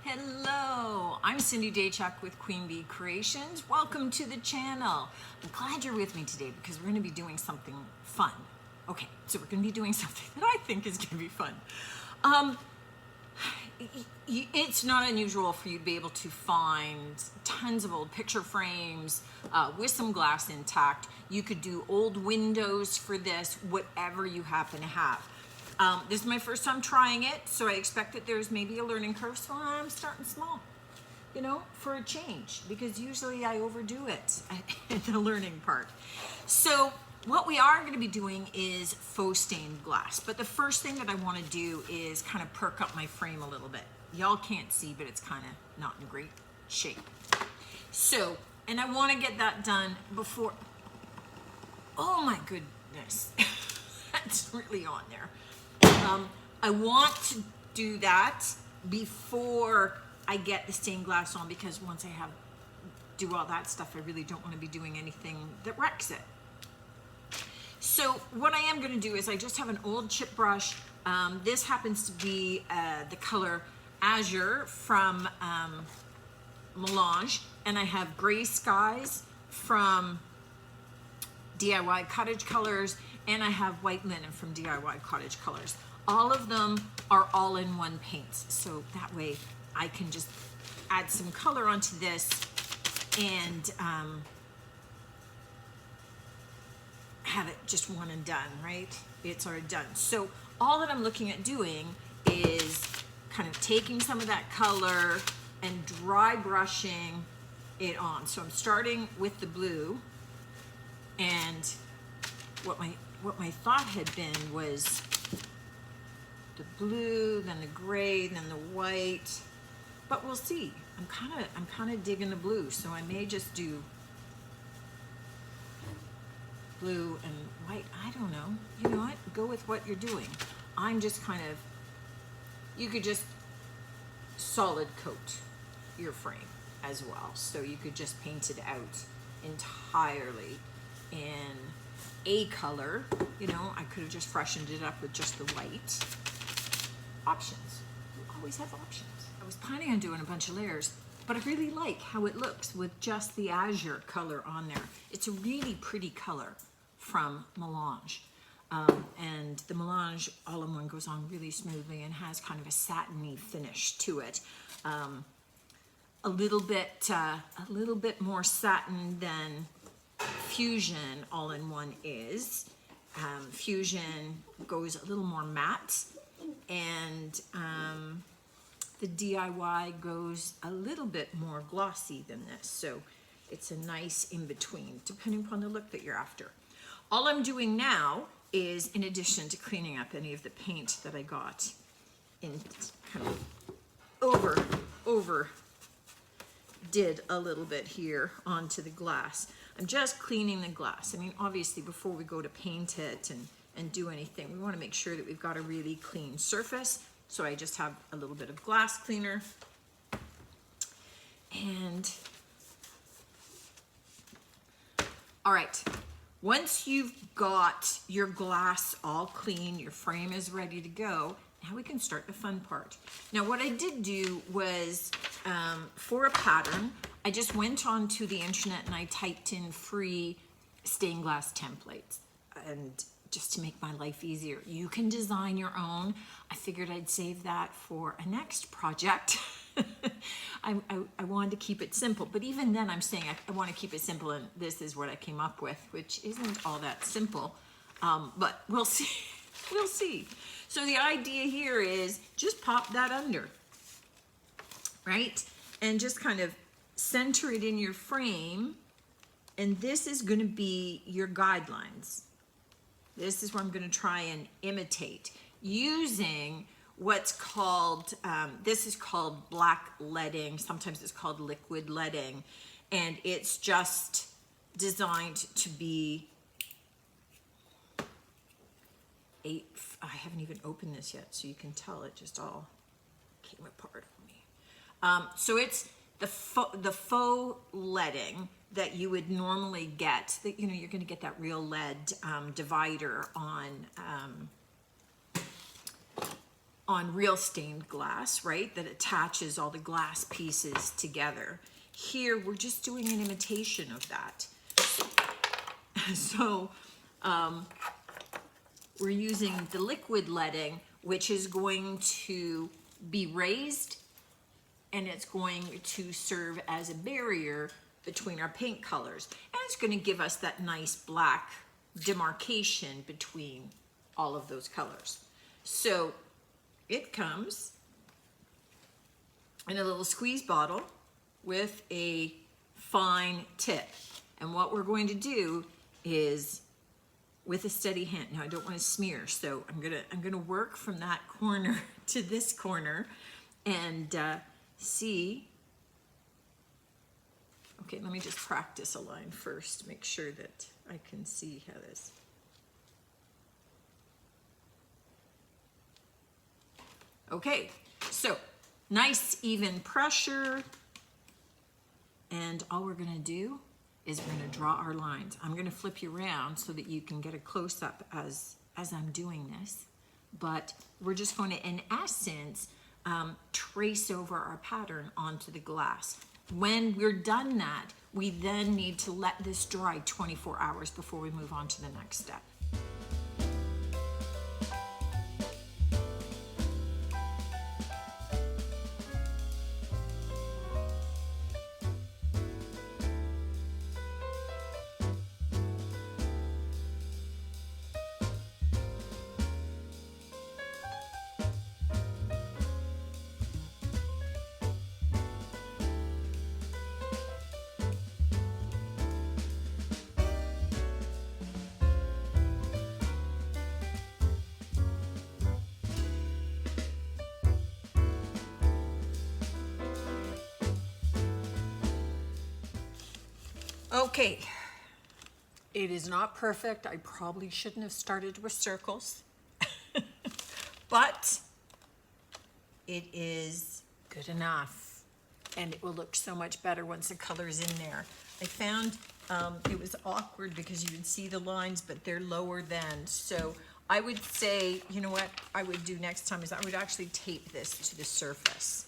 Hello, I'm Cindy Daychuk with Queen Bee Creations. Welcome to the channel. I'm glad you're with me today because we're going to be doing something fun. Okay, so we're going to be doing something that I think is going to be fun. It's not unusual for you to be able to find tons of old picture frames with some glass intact. You could do old windows for this, whatever you happen to have. This is my first time trying it, so I expect that there's maybe a learning curve, so I'm starting small, you know, for a change, because usually I overdo it in the learning part. So what we are going to be doing is faux stained glass, but the first thing that I want to do is kind of perk up my frame a little bit. Y'all can't see, but it's kind of not in great shape. So, and I want to get that done before, oh my goodness, that's really on there. I want to do that before I get the stained glass on, because once I do all that stuff, I really don't want to be doing anything that wrecks it. So what I am going to do is I just have an old chip brush. This happens to be the color Azure from Melange, and I have Gray Skies from DIY Cottage Colors, and I have White Linen from DIY Cottage Colors. All of them are all-in-one paints, so that way I can just add some color onto this and have it just one and done, right? It's already done. So all that I'm looking at doing is kind of taking some of that color and dry brushing it on. So I'm starting with the blue, and what my thought had been was the blue, then the gray, then the white, but we'll see. I'm kind of digging the blue, so I may just do blue and white. I don't know. You know what? Go with what you're doing. I'm just kind of, you could just solid coat your frame as well. So you could just paint it out entirely in a color. You know, I could have just freshened it up with just the white. Options. You always have options. I was planning on doing a bunch of layers, but I really like how it looks with just the azure color on there. It's a really pretty color from Melange. And the Melange all-in-one goes on really smoothly and has kind of a satiny finish to it. A little bit more satin than Fusion all-in-one is. Fusion goes a little more matte, and the DIY goes a little bit more glossy than this. So it's a nice in-between, depending upon the look that you're after. All I'm doing now is, in addition to cleaning up any of the paint that I got in kind of over did a little bit here onto the glass, I'm just cleaning the glass. I mean, obviously before we go to paint it and do anything, we want to make sure that we've got a really clean surface. So I just have a little bit of glass cleaner, and all right, once you've got your glass all clean, your frame is ready to go, now we can start the fun part. Now what I did do was, for a pattern, I just went onto the internet and I typed in free stained glass templates, and just to make my life easier. You can design your own. I figured I'd save that for a next project. I wanted to keep it simple, but even then I'm saying I want to keep it simple, and this is what I came up with, which isn't all that simple, but we'll see. We'll see. So the idea here is just pop that under, right? And just kind of center it in your frame, and this is going to be your guidelines. This is where I'm going to try and imitate using what's called, this is called black leading. Sometimes it's called liquid leading, and it's just designed to be I haven't even opened this yet, so you can tell it just all came apart on me. So it's the faux leading that you would normally get, that, you know, you're going to get that real lead divider on on real stained glass, right? That attaches all the glass pieces together. Here, we're just doing an imitation of that. So we're using the liquid leading, which is going to be raised, and it's going to serve as a barrier between our paint colors. And it's going to give us that nice black demarcation between all of those colors. So it comes in a little squeeze bottle with a fine tip. And what we're going to do is, with a steady hand, now I don't want to smear, so I'm gonna work from that corner to this corner and see. Okay, let me just practice a line first, make sure that I can see how this. Okay, so nice even pressure, and all we're gonna do is we're gonna draw our lines. I'm gonna flip you around so that you can get a close-up as I'm doing this, but we're just going to, in essence, trace over our pattern onto the glass. When we're done that, we then need to let this dry 24 hours before we move on to the next step. Okay, it is not perfect. I probably shouldn't have started with circles, but it is good enough, and it will look so much better once the color is in there. I found it was awkward because you would see the lines, but they're lower than. So I would say, you know what I would do next time is I would actually tape this to the surface.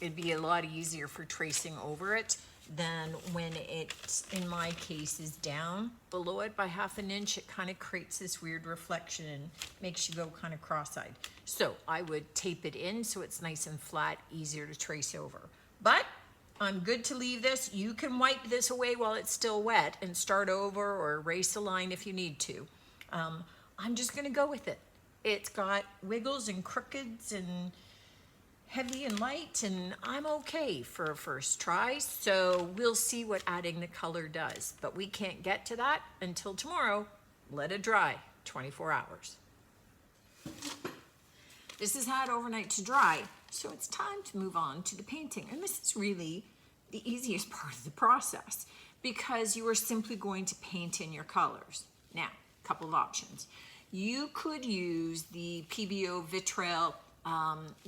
It'd be a lot easier for tracing over it than when it, in my case, is down below it by ½ an inch. It kind of creates this weird reflection and makes you go kind of cross-eyed. So I would tape it in so it's nice and flat, easier to trace over. But I'm good to leave this. You can wipe this away while it's still wet and start over or erase a line if you need to. I'm just gonna go with it. It's got wiggles and crookeds and heavy and light, and I'm okay for a first try. So we'll see what adding the color does, but we can't get to that until tomorrow. Let it dry 24 hours. This has had overnight to dry, so it's time to move on to the painting. And this is really the easiest part of the process because you are simply going to paint in your colors. Now, a couple of options. You could use the Pebeo Vitrail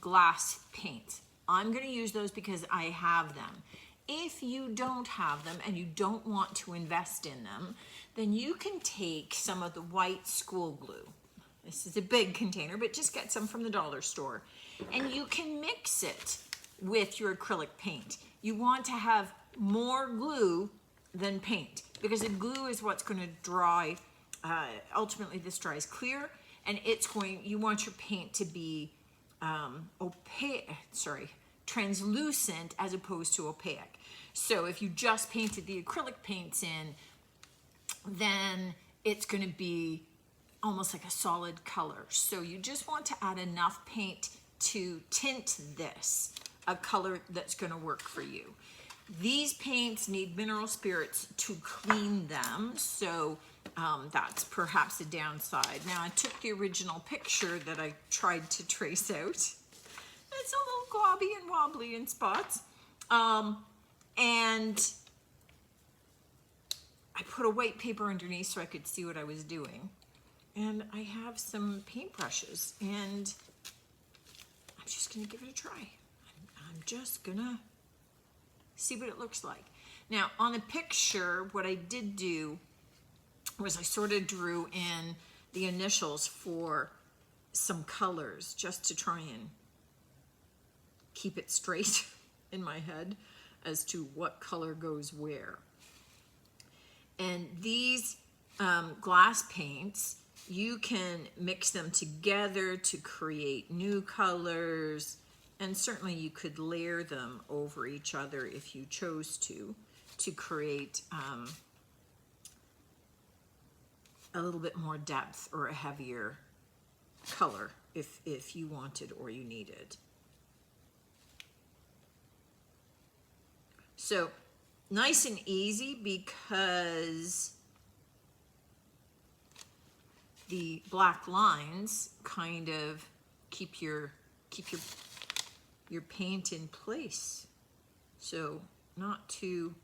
glass paint. I'm going to use those because I have them. If you don't have them and you don't want to invest in them, then you can take some of the white school glue. This is a big container, but just get some from the dollar store. And you can mix it with your acrylic paint. You want to have more glue than paint because the glue is what's going to dry. Ultimately, this dries clear, and you want your paint to be translucent as opposed to opaque. So if you just painted the acrylic paints in, then it's going to be almost like a solid color. So you just want to add enough paint to tint this a color that's going to work for you. These paints need mineral spirits to clean them, so that's perhaps a downside. Now, I took the original picture that I tried to trace out. It's a little globby and wobbly in spots. And I put a white paper underneath so I could see what I was doing. And I have some paintbrushes, and I'm just gonna give it a try. I'm just gonna see what it looks like. Now, on the picture, what I did do was I sort of drew in the initials for some colors just to try and keep it straight in my head as to what color goes where. And these glass paints, you can mix them together to create new colors, and certainly you could layer them over each other if you chose to create a little bit more depth or a heavier color if you wanted or you needed. So nice and easy, because the black lines kind of keep your paint in place. So not too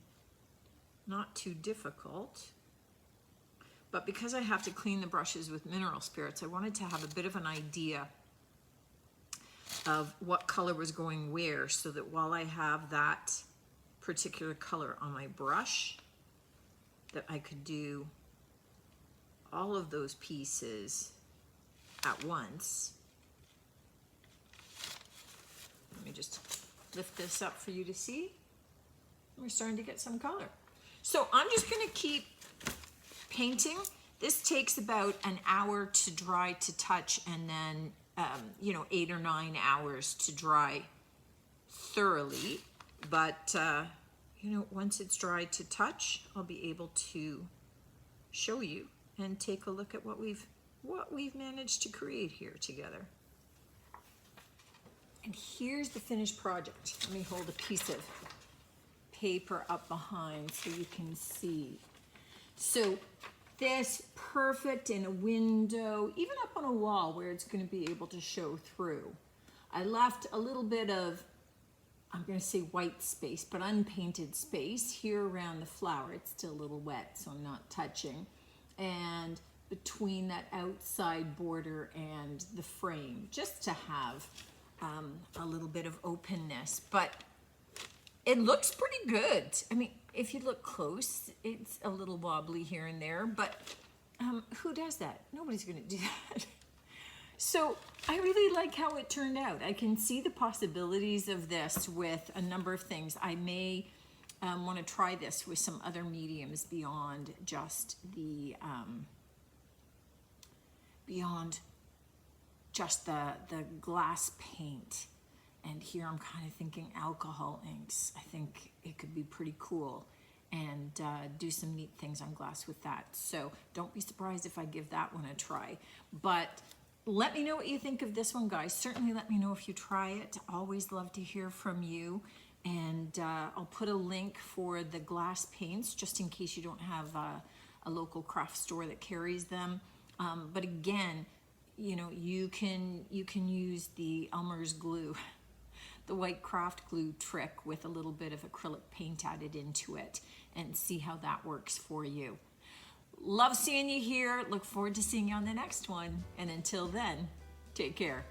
difficult. But because I have to clean the brushes with mineral spirits, I wanted to have a bit of an idea of what color was going where, so that while I have that particular color on my brush, that I could do all of those pieces at once. Let me just lift this up for you to see. We're starting to get some color. So I'm just going to keep painting. This takes about an hour to dry to touch, and then 8 or 9 hours to dry thoroughly. But once it's dry to touch, I'll be able to show you and take a look at what we've managed to create here together. And here's the finished project. Let me hold a piece of paper up behind so you can see. So this, perfect in a window, even up on a wall where it's going to be able to show through. I left a little bit of, I'm going to say white space, but unpainted space here around the flower. It's still a little wet, so I'm not touching. And between that outside border and the frame, just to have a little bit of openness. But it looks pretty good. I mean, if you look close, it's a little wobbly here and there, but who does that? Nobody's going to do that. So I really like how it turned out. I can see the possibilities of this with a number of things. I may want to try this with some other mediums beyond just the glass paint. And here I'm kind of thinking alcohol inks. I think it could be pretty cool, and do some neat things on glass with that. So don't be surprised if I give that one a try. But let me know what you think of this one, guys. Certainly let me know if you try it. Always love to hear from you. And I'll put a link for the glass paints just in case you don't have a local craft store that carries them. But again, you can use the Elmer's glue, the white craft glue trick with a little bit of acrylic paint added into it, and see how that works for you. Love seeing you here. Look forward to seeing you on the next one. And until then, take care.